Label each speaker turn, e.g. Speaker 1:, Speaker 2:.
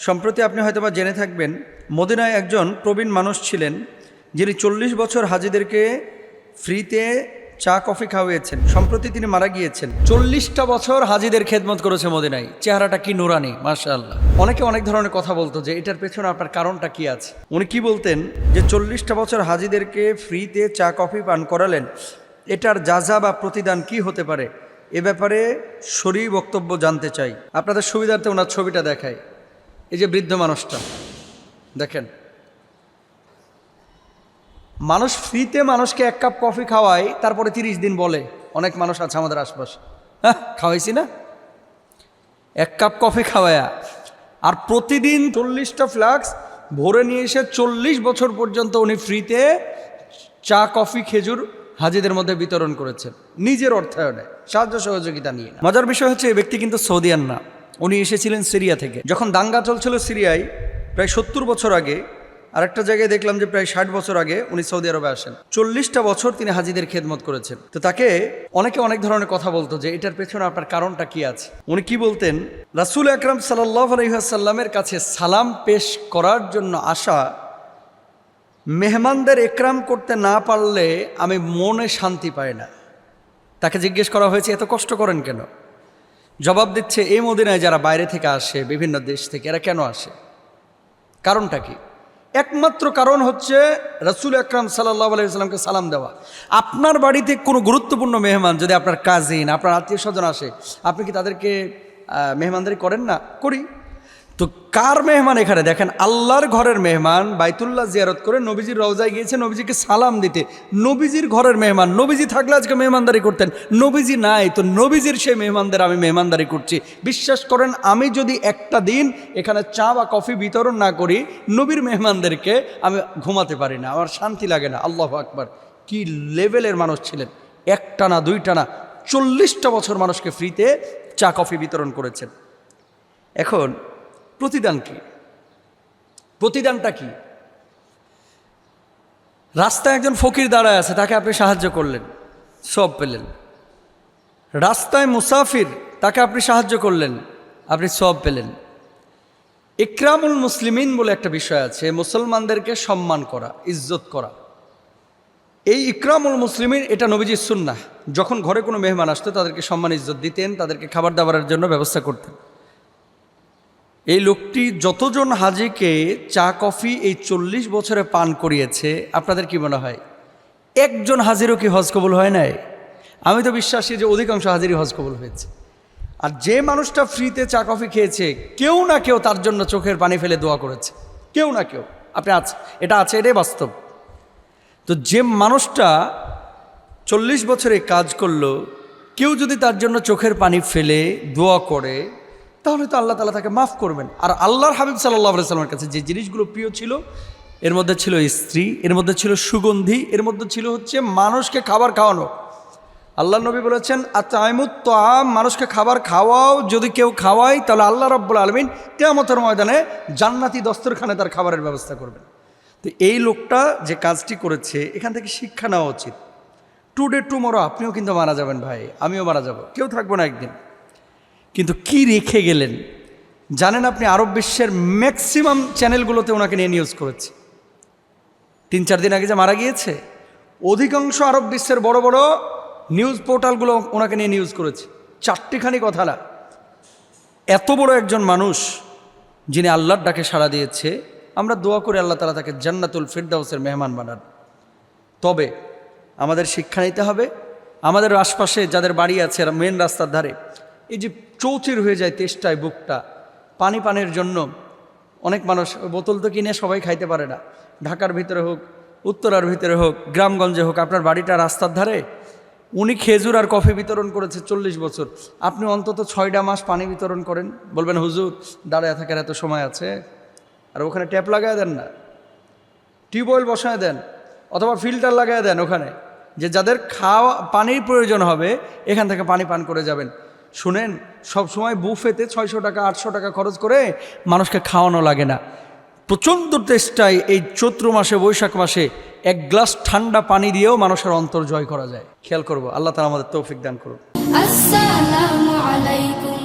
Speaker 1: সম্প্রতি আপনি হয়তোবা জেনে থাকবেন, মদিনায় একজন প্রবীণ মানুষ ছিলেন যিনি 40 বছর হাজিদেরকে ফ্রিতে চা কফি খাওয়িয়েছেন। সম্প্রতি তিনি মারা গিয়েছেন। 40টা বছর হাজিদের খেদমত করেছে মদিনায়। চেহারাটা কি নুরানি, মাশাআল্লাহ। অনেকে অনেক ধরনের কথা বলতো যে এটার পেছনে আপনার কারণটা কি আছে। উনি কি বলতেন যে 40টা বছর হাজিদেরকে ফ্রিতে চা কফি পান করালেন, এটার যাজা বা প্রতিদান কি হতে পারে, এ ব্যাপারে শরীর বক্তব্য জানতে চাই। আপনাদের সুবিধার্থে ওনার ছবিটা দেখায়। এই যে বৃদ্ধ মানুষটা দেখেন, মানুষ ফ্রিতে মানুষকে 1 কাপ কফি খাওয়ায়, তারপরে 30 দিন বলে। অনেক মানুষ আছে আমাদের আশপাশে, হ্যাঁ খাওয়াইছি না, 1 কাপ কফি খাওয়ায়া, আর প্রতিদিন 40টা ফ্লাক্স ভরে নিয়ে এসে 40 বছর পর্যন্ত উনি ফ্রিতে চা কফি খেজুর হাজিদের মধ্যে বিতরণ করেছেন, নিজের অর্থায়নে, সাহায্য সহযোগিতা নিয়ে। মজার বিষয় হচ্ছে এই ব্যক্তি কিন্তু সৌদিয়ান না, উনি এসেছিলেন সিরিয়া থেকে। যখন দাঙ্গা চলছিল সিরিয়ায় প্রায় 70 বছর আগে, আরেকটা জায়গায় দেখলাম যে প্রায় 60 বছর আগে উনি সৌদি আরবে আসেন। 40টা বছর তিনি হাজিদের খেদমত করেছেন। তো তাকে অনেকে অনেক ধরনের কথা বলতো যে এটার পেছনে আপনার কারণটা কি আছে। উনি কি বলতেন, রাসূল আকরাম সাল্লাল্লাহু আলাইহি ওয়াসাল্লামের কাছে সালাম পেশ করার জন্য আসা মেহমানদের একরাম করতে না পারলে আমি মনে শান্তি পাই না। তাকে জিজ্ঞেস করা হয়েছে এত কষ্ট করেন কেন? জবাব দিচ্ছে, এই মদিনায় যারা বাইরে থেকে আসে, বিভিন্ন দেশ থেকে, এরা কেন আসে, কারণটা কি? একমাত্র কারণ হচ্ছে রাসূল আকরাম সাল্লাল্লাহু আলাইহি ওয়াসাল্লামকে সালাম দেওয়া। আপনার বাড়িতে কোনো গুরুত্বপূর্ণ মেহমান যদি আপনার কাজিন, আপনার আত্মীয় স্বজন আসে, আপনি কি তাদেরকে মেহমানদারি করেন না? করি। তো কার মেহমান এখানে দেখেন, আল্লাহর ঘরের মেহমান বাইতুল্লাহ জিয়ারত করে নবীজির রওজায় গিয়েছে নবীজিকে সালাম দিতে। নবীজির ঘরের মেহমান, নবীজি থাকলে আজকে মেহমানদারি করতেন, নবীজি নাই, তো নবীজির সেই মেহমানদের আমি মেহমানদারি করছি। বিশ্বাস করেন, আমি যদি একটা দিন এখানে চা বা কফি বিতরণ না করি, নবীর মেহমানদেরকে আমি ঘুমাতে পারি না, আমার শান্তি লাগে না। আল্লাহু আকবার, কি লেভেলের মানুষ ছিলেন! 1টা না 2টা না, 40টা বছর মানুষকে ফ্রিতে চা কফি বিতরণ করেছেন। এখন প্রতিদান কি? প্রতিদানটা কি? রাস্তায় একজন ফকির দাঁড়ায় আছে, তাকে আপনি সাহায্য করলেন, সওয়াব পেলেন। রাস্তায় মুসাফির, তাকে আপনি সাহায্য করলেন, আপনি সওয়াব পেলেন। ইকরামুল মুসলিমিন বলে একটা বিষয় আছে, মুসলমানদেরকে সম্মান করা, ইজ্জত করা। এই ইকরামুল মুসলিমিন, এটা নবীজির সুন্নাহ। যখন ঘরে কোনো মেহমান আসতো তাদেরকে সম্মান ইজ্জত দিতেন, তাদেরকে খাবার দাবারের জন্য ব্যবস্থা করতেন। এই লোকটি যতজন হাজিকে চা কফি এই 40 বছরে পান করিয়েছে, আপনাদের কি মনে হয় একজন হাজিরও কি হজ কবুল হয় নাই? আমি তো বিশ্বাসী যে অধিকাংশ হাজিরই হজ কবুল হয়েছে। আর যে মানুষটা ফ্রিতে চা কফি খেয়েছে, কেউ না কেউ তার জন্য চোখের পানি ফেলে দোয়া করেছে, কেউ না কেউ। আপনি এটা আছে, এটাই বাস্তব। তো যে মানুষটা 40 বছরে কাজ করলো, কেউ যদি তার জন্য চোখের পানি ফেলে দোয়া করে, তাহলে তো আল্লাহ তাআলা তাকে মাফ করবেন। আর আল্লাহর হাবিব সাল্লাল্লাহু আলাইহি ওয়াসাল্লামের কাছে যে জিনিসগুলো প্রিয় ছিল, এর মধ্যে ছিল স্ত্রী, এর মধ্যে ছিল সুগন্ধি, এর মধ্যে ছিল হচ্ছে মানুষকে খাবার খাওয়ানো। আল্লাহ নবী বলেছেন, আতাইমুত তাআম, মানুষকে খাবার খাওয়াও। যদি কেউ খাওয়ায় তাহলে আল্লাহ রাব্বুল আলামিন কিয়ামতের ময়দানে জান্নাতি দস্তরখানে তার খাবারের ব্যবস্থা করবেন। তো এই লোকটা যে কাজটি করেছে, এখান থেকে শিক্ষা নেওয়া উচিত। টুডে টুমরো আপনিও কিন্তু মারা যাবেন ভাই, আমিও মারা যাব, কেউ থাকবো না একদিন। কিন্তু কি রেখে গেলেন জানেন আপনি? আরব বিশ্বের ম্যাক্সিমাম চ্যানেলগুলোতে ওনাকে নিয়ে নিউজ করেছে। 3-4 দিন আগে যে মারা গিয়েছে, অধিকাংশ আরব বিশ্বের বড় বড় নিউজ পোর্টালগুলো ওনাকে নিয়ে নিউজ করেছে। 4টিখানি কথা না। এত বড় একজন মানুষ যিনি আল্লাহর ডাকে সাড়া দিয়েছে, আমরা দোয়া করি আল্লাহ তাআলা তাকে জান্নাতুল ফিরদাউসের মেহমান বানান। তবে আমাদের শিক্ষা নিতে হবে, আমাদের আশপাশে যাদের বাড়ি আছে মেন রাস্তার ধারে, এই যে চৌচির হয়ে যায় তেষ্টায় বুকটা, পানির জন্য অনেক মানুষ বোতল তো কিনে সবাই খাইতে পারে না। ঢাকার ভিতরে হোক, উত্তরার ভিতরে হোক, গ্রামগঞ্জে হোক, আপনার বাড়িটা রাস্তার ধারে, উনি খেজুর আর কফি বিতরণ করেছে 40 বছর। আপনি অন্তত 6টা মাস পানি বিতরণ করেন। বলবেন হুজুর দাঁড়ায় থাকার এত সময় আছে? আর ওখানে ট্যাপ লাগায় দেন না, টিউবওয়েল বসায় দেন, অথবা ফিল্টার লাগায় দেন ওখানে, যে যাদের খাওয়া পানির প্রয়োজন হবে এখান থেকে পানি পান করে যাবেন। শুনেন, সবসময় বুফেতে 600 টাকা 800 টাকা খরচ করে মানুষকে খাওয়ানো লাগে না। প্রচণ্ড তেষ্টায় এই চৈত্র মাসে, বৈশাখ মাসে 1 গ্লাস ঠান্ডা পানি দিয়েও মানুষের অন্তর জয় করা যায়। খেয়াল করবো। আল্লাহ তাআলা আমাদের তৌফিক দান করুন। আসসালামু আলাইকুম।